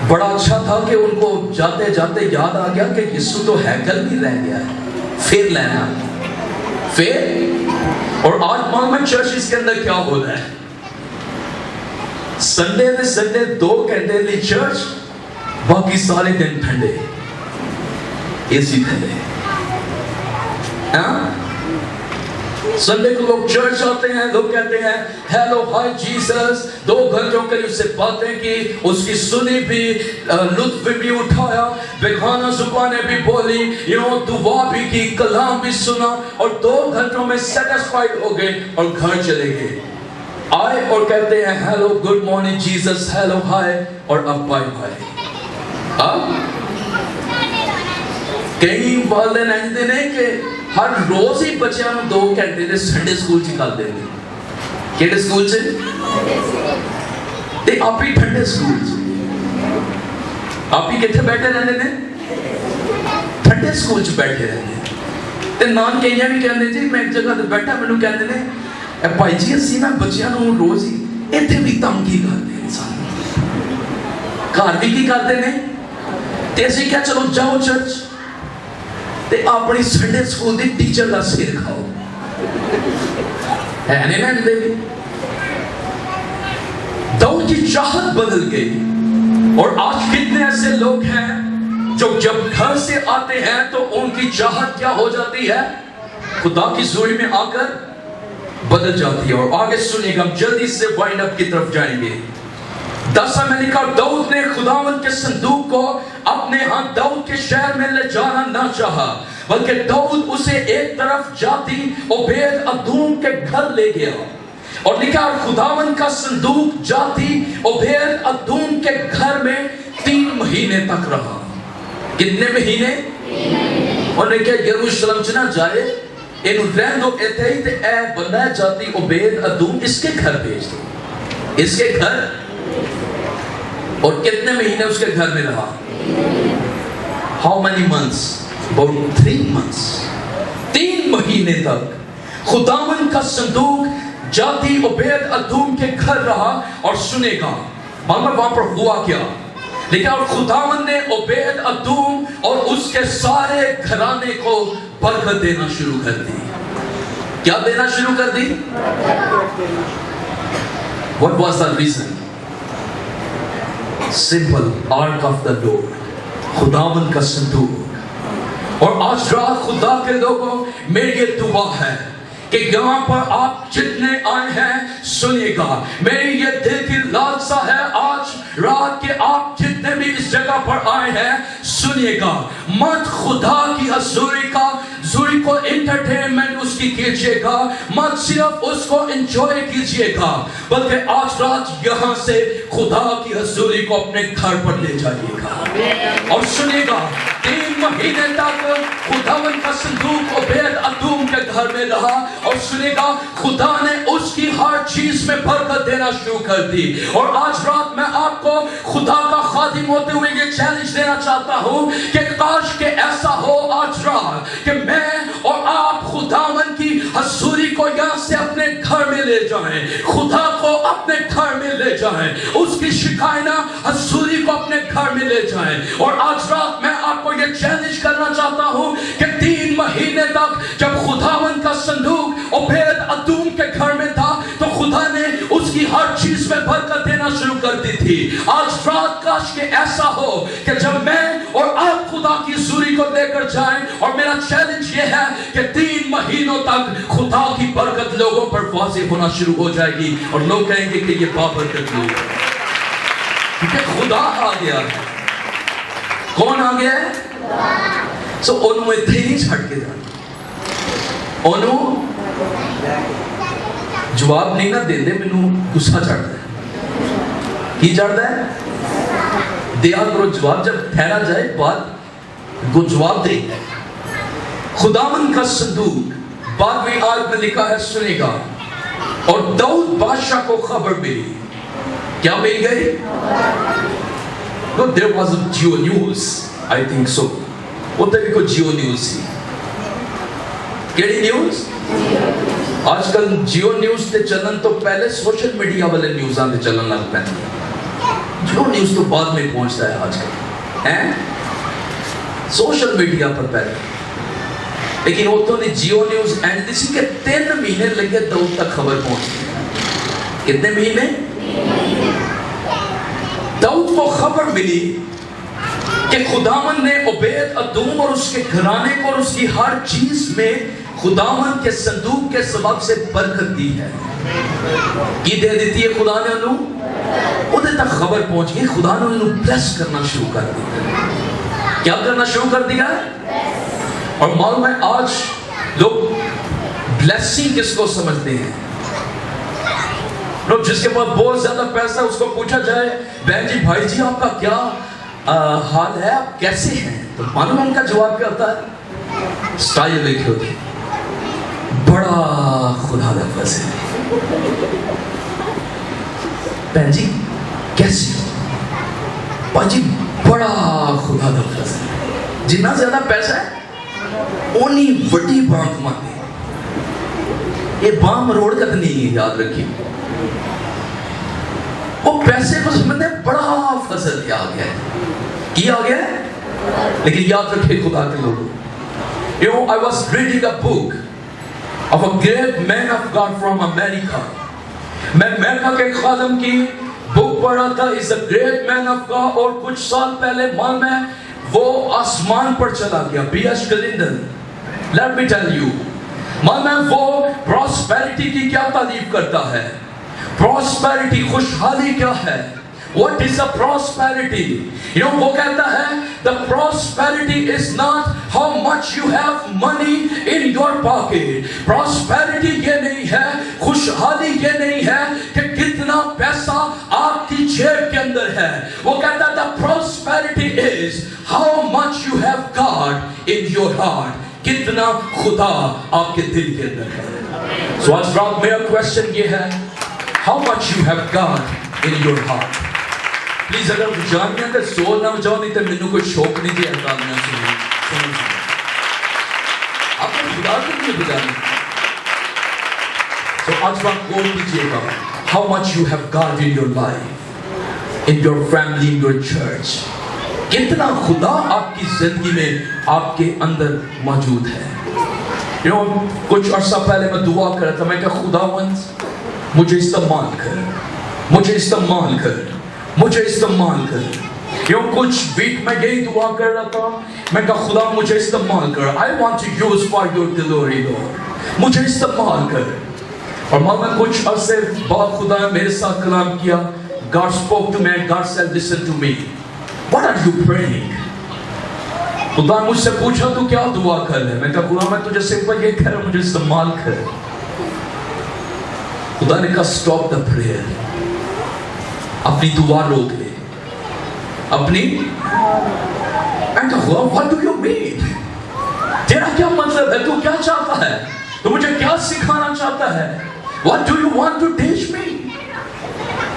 بڑا اچھا تھا کہ ان کو جاتے جاتے یاد آ گیا کہ یسوع تو ہیکل بھی رہ گیا ہے. پھر لینا پھر. اور آج معلوم ہے چرچز کے اندر کیا ہو رہا ہے؟ سنڈے 2 گھنٹے لی چرچ, باقی سارے دن ٹھنڈے اسی تھے. سنڈے کو لوگ چرچ آتے ہیں, لوگ کہتے ہیں ہیلو ہائی جیسس, 2 گھنٹوں کے اس سے باتیں کی, اس کی سنی بھی, لطف بھی اٹھایا, بیگانہ زبانیں بھی بولی, دعا بھی کی, کلام بھی سنا, اور 2 گھنٹوں میں سیٹسفائیڈ ہو گئے اور گھر چلے گئے. آئے اور کہتے ہیں hello good morning Jesus, hello hi, اور اب بائے بائے. کئی والدین ایسے نہیں کہ ہر روز ہی بچیاں 2 گھنٹے دے سنڈے سکول چکال دیں گے. کیڑے سکول سے؟ تے آپ ہی ٹھنڈے سکول سے. آپ ہی کتنے بیٹھے رہنے نے؟ ٹھنڈے سکول سے بیٹھے رہنے. تے نان کہیں بھی کہنے جی میں ایک جگہ تے بیٹھا, میں نے کہنے نے اے بھائی جی اسی نا بچیاں نو روز ہی ایتھے بھی تنگی کرتے ہیں انسان, گھر بھی کی کرتے ہیں. تے اسی کیا چلو جاؤ چرچ تے اپنی سنڈے سکول دی ٹیچر کا سر کھاؤ. ہے نہیں نا دے. داؤد کی چاہت بدل گئی. اور آج کتنے ایسے لوگ ہیں جو جب گھر سے آتے ہیں تو ان کی چاہت کیا ہو جاتی ہے؟ خدا کی حضوری میں آ کر بدل جاتی ہے. اور آگے سنیے گا, ہم جلدی سے وائنڈ اپ کی طرف جائیں گے. 10 میں لکھا داؤد نے خداوند کے صندوق کو اپنے ہاں داؤد کے شہر میں لے جانا نہ چاہا, بلکہ داؤد اسے ایک طرف جاتی عبید ادوم کے گھر لے گیا. اور لکھا خداوند کا صندوق جاتی عبید ادوم کے گھر میں 3 مہینے تک رہا. کتنے مہینے؟ اور نے کہا یروشلم چ نہ جائے, انہوں رہن دو ایتھے ہی تے اے بندہ جاتی عبید ادوم اس کے گھر بھیج دو. اس کے گھر. اور کتنے مہینے اس کے گھر میں رہا؟ How many months? About 3 months. 3 مہینے تک خداوند کا صندوق جاتی عبید ادوم کے گھر رہا. اور سنے گا معلوم وہاں پر ہوا کیا؟ لیکن اور خداوند نے عبید ادوم اور اس کے سارے گھرانے کو برکت دینا شروع کر دی. کیا دینا شروع کر دی؟ What was the reason? Simple, Ark of the Lord, خداوند کا صندوق. اور آج رات خدا کے لوگوں میری یہ دعا ہے کہ یہاں پر آپ جتنے آئے ہیں سنیے گا, میری یہ دل کی لالسا ہے آج رات کہ آپ جتنے بھی اس جگہ پر آئے ہیں سنیے گا, مت خدا کی حضوری کو انٹرٹینمنٹ اس کی کیجئے گا, مت صرف اس کو انجوائے کیجئے گا, بلکہ آج رات یہاں سے خدا کی حضوری کو اپنے گھر پر لے جائیے گا. اور سنیے گا 3 مہینے تک خداوند کا صندوق عبید ادوم کے گھر میں رہا. اور سنے گا خدا نے اس کی ہر چیز میں برکت دینا شروع کر دی. اور آج رات میں آپ کو خدا کا خادم ہوتے ہوئے یہ چیلنج دینا چاہتا ہوں کہ کاش کہ ایسا ہو آج رات کہ میں اور آپ خداوند کی حضوری کو یہاں سے اپنے گھر میں لے جائیں, خدا کو اپنے گھر میں لے جائیں, اس کی شکائنہ حضوری کو اپنے گھر میں لے جائیں. اور آج رات میں آپ کو یہ چیلنج کرنا چاہتا ہوں کہ 3 مہینے تک جب خداوند کا صندوق عبید ادوم کے گھر میں تھا تو خدا نے اس کی ہر چیز میں برکت دینا شروع کر دی تھی. آج رات کاش کہ ایسا ہو کہ جب میں اور آپ خدا کی حضوری کو لے کر جائیں, اور میرا چیلنج یہ ہے کہ 3 مہینوں تک خدا کی برکت لوگوں پر واضح ہونا شروع ہو جائے گی, اور لوگ کہیں گے کہ یہ بابرکت لوگ ہیں کیونکہ خدا آ گیا ہے. کون آ گیا ہے؟ سو انہوں میں تھے نہیں چھڑ کے جانا, انہوں جواب نہیں نہ دے دے, میں غصہ چڑھتا ہے. کی چڑھتا ہے؟ دیا کرو جواب, جب ٹھہرا جائے بات کو جواب دے. خداوند کا صندوق 12ویں آیت میں لکھا ہے سنے گا, اور داؤد بادشاہ کو خبر ملی. کیا مل گئی؟ No, there was a geo news, I think so. وہ تبھی کو جیو نیوز تھی کیڑی نیوز؟ آج کل جیو نیوز تے چلن تو پہلے سوشل میڈیا والے نیوزاں تے چلن لگ پے. جیو نیوز تو بعد میں پہنچتا ہے آج کل سوشل میڈیا پر پہلے. لیکن اتوں نے جیو نیوز اینڈ دی سی کہ 3 مہینے لگے داؤد تک خبر پہنچی. کتنے مہینے؟ داؤد کو خبر ملی کہ خداوند نے عبید ادوم اور اس کے گھرانے کو اور اس کی ہر چیز میں خداوند کے صندوق کے سبب سے برکت دی ہے. کی دے دیتی ہے خدا نے انہوں؟ ادھے تک خبر پہنچ گئی. خدا نے انہوں بلیس کرنا شروع کر دیا. کیا کرنا شروع کر دیا؟ اور معلوم ہے آج لوگ بلیسنگ کس کو سمجھتے ہیں؟ لوگ جس کے پاس بہت زیادہ پیسہ اس کو پوچھا جائے بہن جی بھائی جی آپ کا کیا حال ہے، آپ کیسے ہیں، تو معلوم ان کا جواب کیا ہوتا ہے؟ سٹائل لکھی ہوتی بڑا خدا دا فضل ہے. بہن جی کیسی ہو؟ بھائی جی بڑا خدا دا فضل ہے. جتنا زیادہ پیسہ ہے اونی وڈی بام کماتے ہیں. یہ بام روڑ کا نہیں ہے، یاد رکھیے. وہ پیسے کو سمجھتے ہیں بڑا فضل کیا آ گیا ہے، کیا آ گیا ہے. لیکن یاد رکھے خدا کے لوگوں، you know, I was reading a book of a great man of God from America. میں امریکہ کے خادم کی بک پڑھا تھا، is a great man of God. اور کچھ سال پہلے مان میں وہ آسمان پر چلا گیا. B.H. Clinton, let me tell you, مان میں وہ prosperity کی کیا تعریف کرتا ہے. prosperity خوشحالی کیا ہے؟ What is a prosperity? You know, وہ کہتا ہے the prosperity is not how much you have money in your pocket. Prosperity یہ نہیں ہے، خوشحالی یہ نہیں ہے کہ کتنا پیسہ آپ کی جیب کے اندر ہے. وہ کہتا ہے the prosperity is how much you have God in your heart. کتنا خدا آپ کے دل کے اندر ہے. So آج رات میرا question یہ ہے how much you have God in your heart. Please اگر جانتے ہیں تو زور نہ بجاؤ، نہیں تو مینوں کوئی شوق نہیں دیا کامنا سنیں. آپ نے خدا کے لیے بجانے. تو آج بات غور کیجیے گا how much you have God in your life, in your family, in your church. کتنا خدا آپ کی زندگی میں آپ کے اندر موجود ہے. You know, کچھ عرصہ پہلے میں دعا کر رہا تھا، میں کہا خداوند مجھے استعمال کر، مجھے استعمال کر، مجھے استعمال کر. یوں کچھ ویک میں یہی دعا کر رہا تھا، میں کہا خدا مجھے استعمال کر. I want to use for your glory Lord. مجھے استعمال کر. اور میں کچھ عرصے بعد خدا نے میرے ساتھ کلام کیا. God spoke to me and God said listen to me. What are you praying? خدا مجھ سے پوچھا تو کیا دعا کر رہے. میں کہا خدا میں تجھے سمپل یہ کہہ رہا ہوں مجھے استعمال کر. خدا نے کہا stop the prayer. اپنی دعا روک لے. اپنی میں کہا خدا what do you mean? تیرا کیا مطلب ہے؟ تو کیا چاہتا ہے؟ تو مجھے کیا سکھانا چاہتا ہے؟ What do you want to teach me?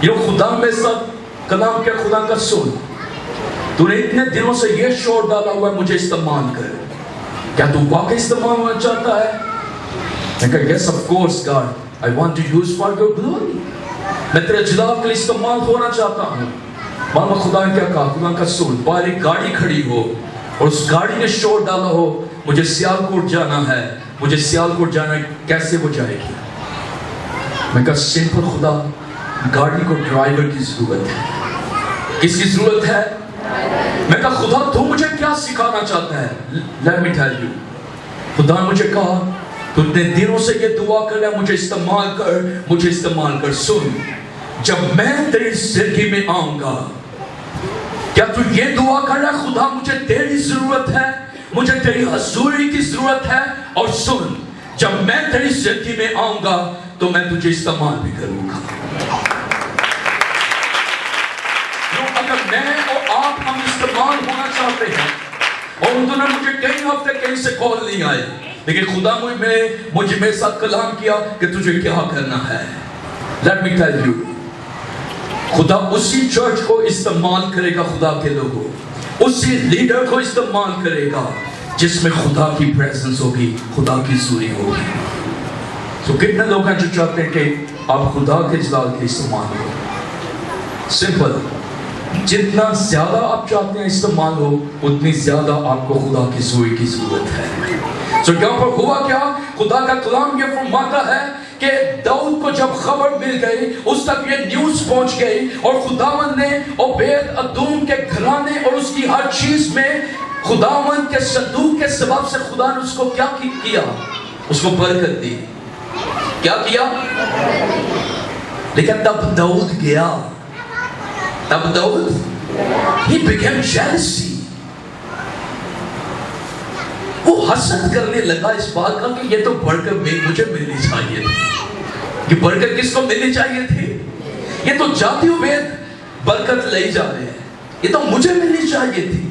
یہ خدا میں سب کلام کے خدا کا سن. تو نے اتنے دنوں سے یہ شور ڈالا ہوا ہے مجھے استعمال کر. کیا تو واقعی استعمال ہونا چاہتا ہے؟ میں کہا yes of course God, I want to use for your glory. میں تیرے جلال کے لیے استعمال ہونا چاہتا ہوں. ماما خدا نے کیا کہا؟ خدا کا سن. باہر ایک گاڑی کھڑی ہو اور اس گاڑی نے شور ڈالا ہو مجھے سیالکوٹ جانا ہے، مجھے سیالکوٹ جانا ہے. کیسے وہ جائے گی؟ میں کہا سمپل خدا گاڑی کو ڈرائیور کی ضرورت ہے. کس کی ضرورت ہے؟ میں کہا خدا تو مجھے کیا سکھانا چاہتا ہے؟ Let me tell you. خدا نے مجھے کہا تو اتنے دنوں سے یہ دعا کر رہا ہے مجھے استعمال کر، مجھے استعمال کر. سن، جب میں تیری زندگی میں آؤں گا، کیا تو یہ دعا کر رہا ہے خدا مجھے تیری ضرورت ہے، مجھے تیری حضوری کی ضرورت ہے. اور سن، جب میں تیری زندگی میں آؤں گا تو میں تجھے استعمال بھی کروں گا. اگر میں اور آپ ہم استعمال ہونا چاہتے ہیں، اور ان دنوں مجھے کئی ہفتے کہیں سے کال نہیں آئے، لیکن خدا مجھے میرے ساتھ کلام کیا کہ تجھے کیا کرنا ہے. Let me tell you, خدا اسی چرچ کو استعمال کرے گا، خدا کے لوگوں اسی لیڈر کو استعمال کرے گا جس میں خدا کی پریزنس ہوگی, خدا کی حضوری ہوگی. تو کتنے لوگ ہیں جو چاہتے ہیں کہ آپ خدا کے جلال کے استعمال ہو؟ سمپل, جتنا زیادہ آپ چاہتے ہیں استعمال ہو, اتنی زیادہ آپ کو خدا کی حضوری کی ضرورت ہے. تو یہاں پر ہوا کیا؟ خدا کا کلام یہ فرماتا ہے کہ داؤد کو جب خبر مل گئی, اس تک یہ نیوز پہنچ گئی, اور خداوند نے عبید ادوم کے گھرانے اور اس کی ہر چیز میں خداوند کے صندوق کے سبب سے خدا نے اس کو کیا کیا؟ اس کو برکت دی. کیا کیا؟ لیکن تب داؤد گیا, تب داؤد he became jealousy. وہ حسد کرنے لگا اس بات کا کہ یہ تو برکت مجھے ملنی چاہیے تھی. یہ برکت کس کو ملنی چاہیے تھی؟ یہ تو جاتی عبید برکت لے جا رہے ہیں, یہ تو مجھے ملنی چاہیے تھی.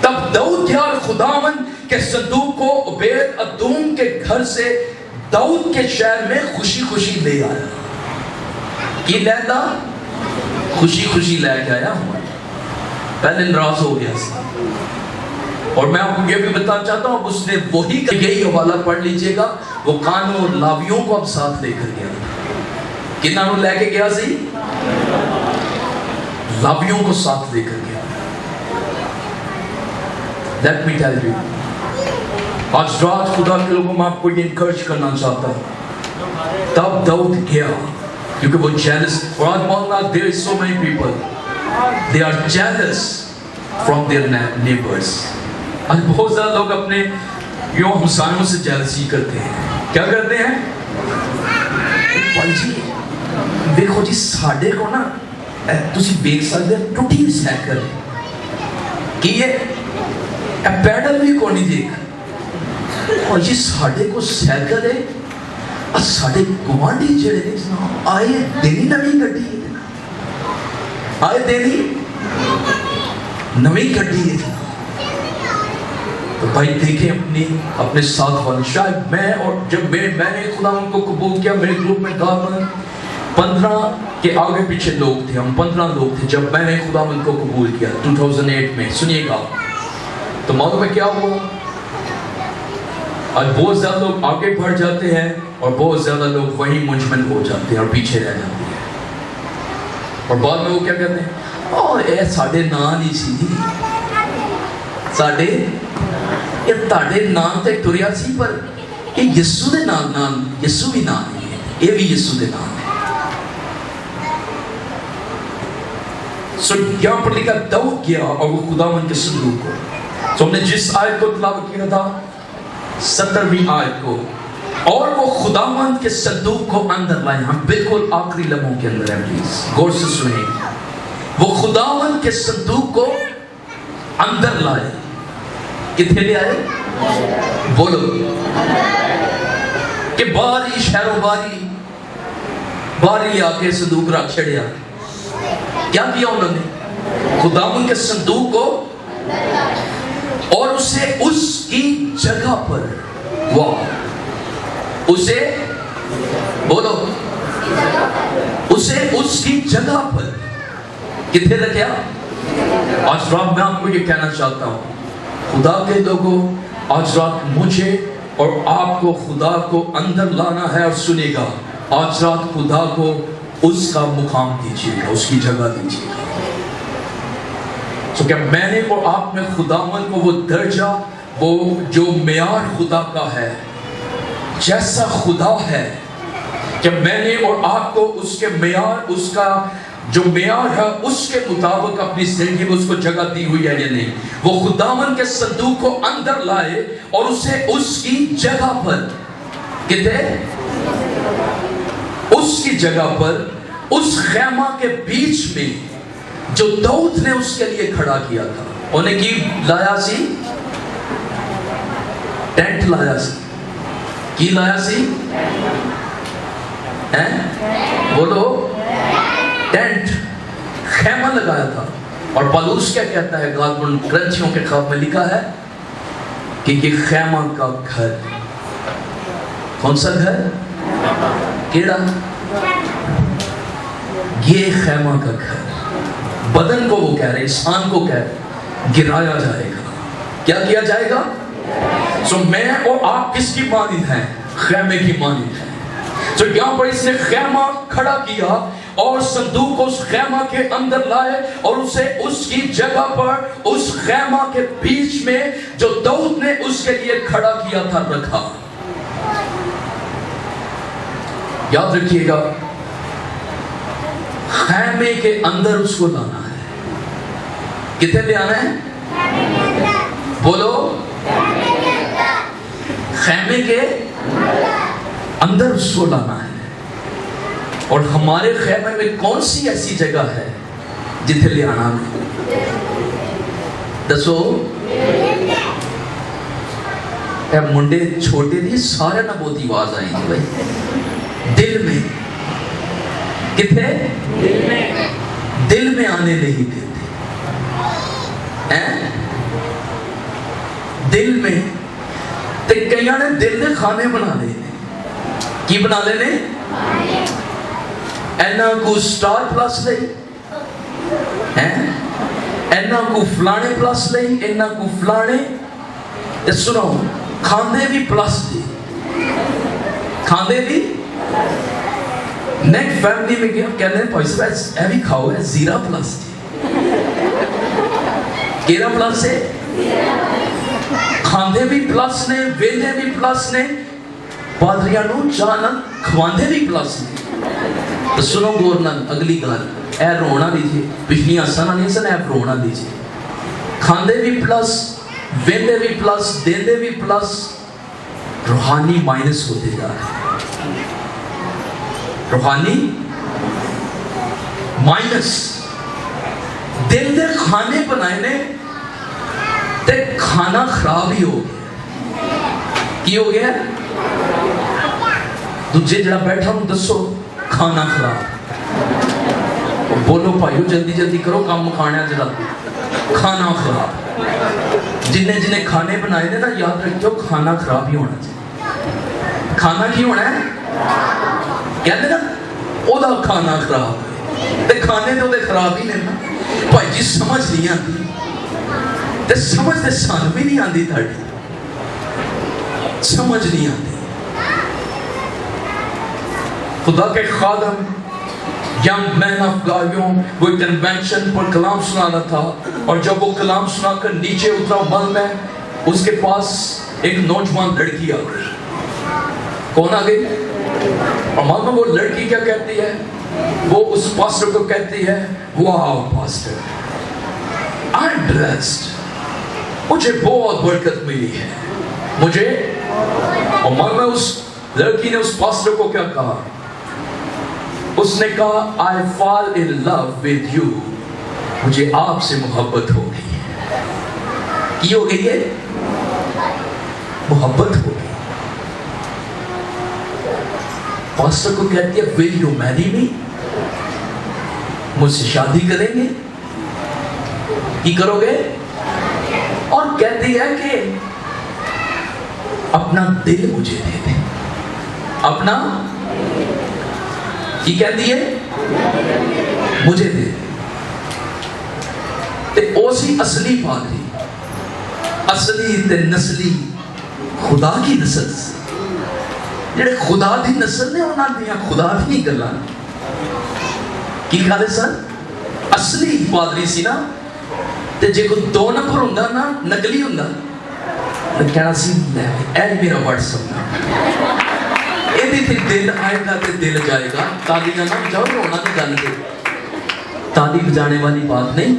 تب داؤد گیا اور خداوند کے صندوق کو عبید ادوم کے گھر سے داؤد کے شہر میں خوشی خوشی لے آیا. کی لیتا؟ خوشی خوشی لے کے آیا ہوں. پہلے ناراض ہو گیا تھا. اور میں آپ کو یہ بھی بتانا چاہتا ہوں, اس نے وہی یہی حوالہ پڑھ لیجئے گا, وہ کانوں اور لاویوں کو اب ساتھ لے کر گیا. کنہوں لے کے گیا سی؟ لاویوں کو ساتھ لے کر گیا. Let me tell you, آج رات خدا کے لوگوں میں آپ کو یہ انکرج کرنا چاہتا ہوں. تب داؤد گیا کیونکہ وہ jealous, اور آج مولانا there is so many people, they are jealous from their neighbors. آج بہت زیادہ لوگ اپنے یوں ہمسایوں سے جیلسی کرتے ہیں. کیا کرتے ہیں؟ بھائی جی دیکھو جی ساڈے کو نا تسی دیکھ سکتے ٹوٹی ہوئی سائیکل کہ یہ پیڈل بھی کو نہیں دیکھ, اور جی ساڈے کو سائیکل ہے, اور ساڈے گوانڈی جڑے آئے دینی نویں گڈی ہے, آئے دینی نویں گڈی ہے. تو بھائی دیکھیں اپنے ساتھ والے, شاید میں اور جب میں نے خدا ان کو قبول کیا, میرے گروپ میں غالباً 15 کے آگے پیچھے لوگ تھے, ہم 15 لوگ تھے جب میں نے خدا ان کو قبول کیا 2008 میں. سنیے گا تو معلوم ہے کیا ہوا؟ آج بہت زیادہ لوگ آگے بڑھ جاتے ہیں اور بہت زیادہ لوگ وہیں منجمد ہو جاتے ہیں اور پیچھے رہ جاتے ہیں. اور بعد میں وہ کیا کہتے ہیں, اوہ اے ساڑھے نام ہی سی جی, ساڑھے یہ تاڑے نام تے ٹوریا سی, پر یہ یسو دے نام یسو بھی نام نہیں ہے, یہ بھی یسو دے نام ہے. سو یہاں پر لکھا داؤد گیا اور وہ خداوند کے صندوق کو, تو ہم نے جس آیت کو تلاوت کیا تھا 17ویں آیت کو, اور وہ خداوند کے صندوق کو اندر لائے. ہم بالکل آخری لمحوں کے اندر ہیں, پلیز غور سے سنیں. وہ خداوند کے صندوق کو اندر لائے. کتنے لے آئے؟ بولو کہ باری شہروں باری آکے صندوق رکھ چھڑیا. کیا کیا انہوں نے؟ خداوند کے صندوق کو اور اسے اس کی جگہ پر, اسے بولو اسے اس کی جگہ پر کتنے رکھیا؟ آج رات میں آپ کو یہ کہنا چاہتا ہوں, خدا کے لوگوں آج رات مجھے اور آپ کو خدا کو اندر لانا ہے. اور سنیے گا, آج رات خدا کو اس کا مقام دیجیے گا, اس کی جگہ دیجیے گا. تو کیا میں نے اور آپ میں خداوند کو وہ درجہ, وہ جو معیار خدا کا ہے, جیسا خدا ہے, کہ میں نے اور آپ کو اس کے معیار, اس کا جو معیار ہے اس کے مطابق اپنی زندگی میں اس کو جگہ دی ہوئی ہے یا نہیں. وہ خداوند کے صندوق کو اندر لائے اور اسے اس کی جگہ پر, کہتے اس کی جگہ پر, اس خیمہ کے بیچ میں جو داؤد نے اس کے لیے کھڑا کیا تھا. انہیں کی لایا سی؟ ٹینٹ لایا سی. کی لایا سی؟ بولو ٹینٹ, خیمہ لگایا تھا. اور پالوس کیا کہتا ہے, غالباً کرنچیوں کے خواب میں لکھا ہے کہ یہ خیمہ کا گھر. کون سا گھر؟ کیڑا؟ یہ خیمہ کا گھر. بدن کو وہ کہہ رہے, انسان کو کہہ رہے, گرایا جائے گا. کیا کیا جائے گا؟ سو میں اور آپ کس کی مانند ہیں؟ خیمے کی مانند ہیں. تو یہاں پر اس نے خیمہ کھڑا کیا اور صندوق اس خیمہ کے اندر لائے اور اسے اس کی جگہ پر اس خیمہ کے بیچ میں جو داؤد نے اس کے لیے کھڑا کیا تھا رکھا. یاد رکھیے گا خیمے کے اندر اس کو لانا ہے. کتنے لے آنا ہے؟ بولو خیمے کے اندر اس کو لانا ہے. اور ہمارے خیمے میں کون سی ایسی جگہ ہے جتنے لے آنا ہے؟ دسو. اے منڈے چھوٹے نہیں سارے نہ بہت آواز آئی تھی بھائی. دل میں کتنے؟ دل میں آنے نہیں دیتے. دل میں تے کئیاں نے دل دے کھانے بنا لے. کی بنا لے نے؟ اینا کو سٹار پلس لئی، اینا کو فلانے پلس لئی، اینا کو فلانے. سنو کھاندے بھی پلس دی، کھاندے بھی. نیک فیملی میں گیا کہنے پوائس ویس اے بھی کھاؤ ہے زیرہ پلس دی. کیرا پلس ہے؟ کھاندے بھی پلس نے، ویلے بھی پلس نے، پادریانوں جانا کھواندے بھی پلس نے. تو سنو گورنن اگلی گل اے رونا دیجئے، پچھلی آسانہ نہیں سن، اے رونا دیجئے. کھاندے بھی پلس، ویندے بھی پلس، دیندے بھی پلس، روحانی مائنس ہوتے جا رہے ہیں. روحانی مائنس. دل دے کھانے بنائے نے تے کھانا خراب ہی ہو گیا. کی ہو گیا؟ دوجے جڑا بیٹھا ہوں دسو کھانا خراب. بولو بھائیو جلدی جلدی کرو کام کھانا جڑا کھانا خراب. جنہیں جنہیں کھانے بنائے نے نا یاد رکھو کھانا خراب ہی ہونا چاہیے. کھانا کی ہونا ہے؟ کہتے نا او دا کھانا خراب تے کھانے تو دے خراب ہی لینا. بھائی جی سمجھ نہیں آتی تے سمجھ تے سان بھی نہیں آتی. تھاڑی سمجھ نہیں آتی. خدا کے خادم ینگ مین آف گاڑیوں وہ کنونشن پر کلام سنانا تھا اور جب وہ کلام سنا کر نیچے اترا مل میں اس کے پاس ایک نوجوان لڑکی آ گئی. کون آ گئی؟ اور معلوم وہ لڑکی کیا کہتی ہے؟ وہ اس پاسٹر کو کہتی ہے واو پاسٹر آئی ایم بلیسڈ، مجھے بہت برکت ملی ہے مجھے. اور معلوم اس لڑکی نے اس پاسٹر کو کیا کہا؟ اس نے کہا I fall in love with you، مجھے آپ سے محبت ہو گئی ہے. کی ہو گئی ہے؟ محبت ہو گئی. پاسٹر کو کہتی ہے will you marry me، مجھ سے شادی کریں گے؟ کی کرو گے؟ اور کہتی ہے کہ اپنا دل مجھے دے دے. اپنا کی کہتی ہے؟ مجھے دے دے. تے اوسی اصلی پادری، اصلی تے نسلی خدا کی نسل سے جڑے خدا دی نسل نے انہاں دیاں خدا دی نہیں گلاں. کی کہتے سن؟ اصلی پادری سی نا. تے جے کوئی دو نفر ہوندا نا نقلی ہوندا تے کہنا سی اے میرا واٹس ایپ ایدی تھی دل آئے گا تے دل جائے گا. تالیاں نہ بجاؤ رونا تو گل دے. تالی بجانے والی بات نہیں.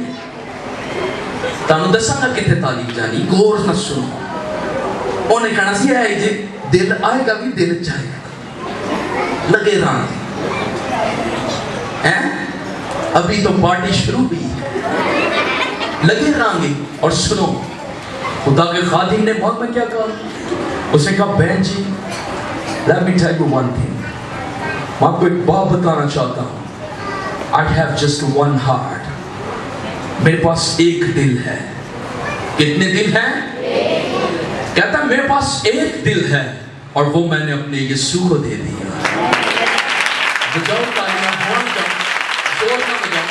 تانوں دساں گا کتے تالی بجانی غور نہ سنو. انہیں کہنا سی اے جے دل آئے گا بھی دل جائے گا. لگے رہاں ابھی تو پارٹی شروع بھی لگے رہاں گے. اور سنو خدا کے خادم نے موت میں کیا کہا؟ اس نے کہا بہن جی let me tell you one thing، میں آپ کو ایک بات بتانا چاہتا ہوں. I have just one heart، میرے پاس ایک دل ہے. کتنے دل ہیں؟ کہتا ہے میرے پاس ایک دل ہے اور وہ میں نے اپنے یسوع کو دے دیا. بجاؤ تالیاں ہون کا زور نہ بجاؤ.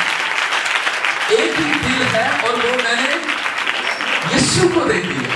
ایک ہی دل ہے اور وہ میں نے یسوع کو دے دیا.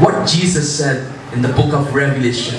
What Jesus said in the book of Revelation,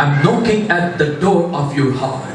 I'm knocking at the door of your heart,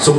So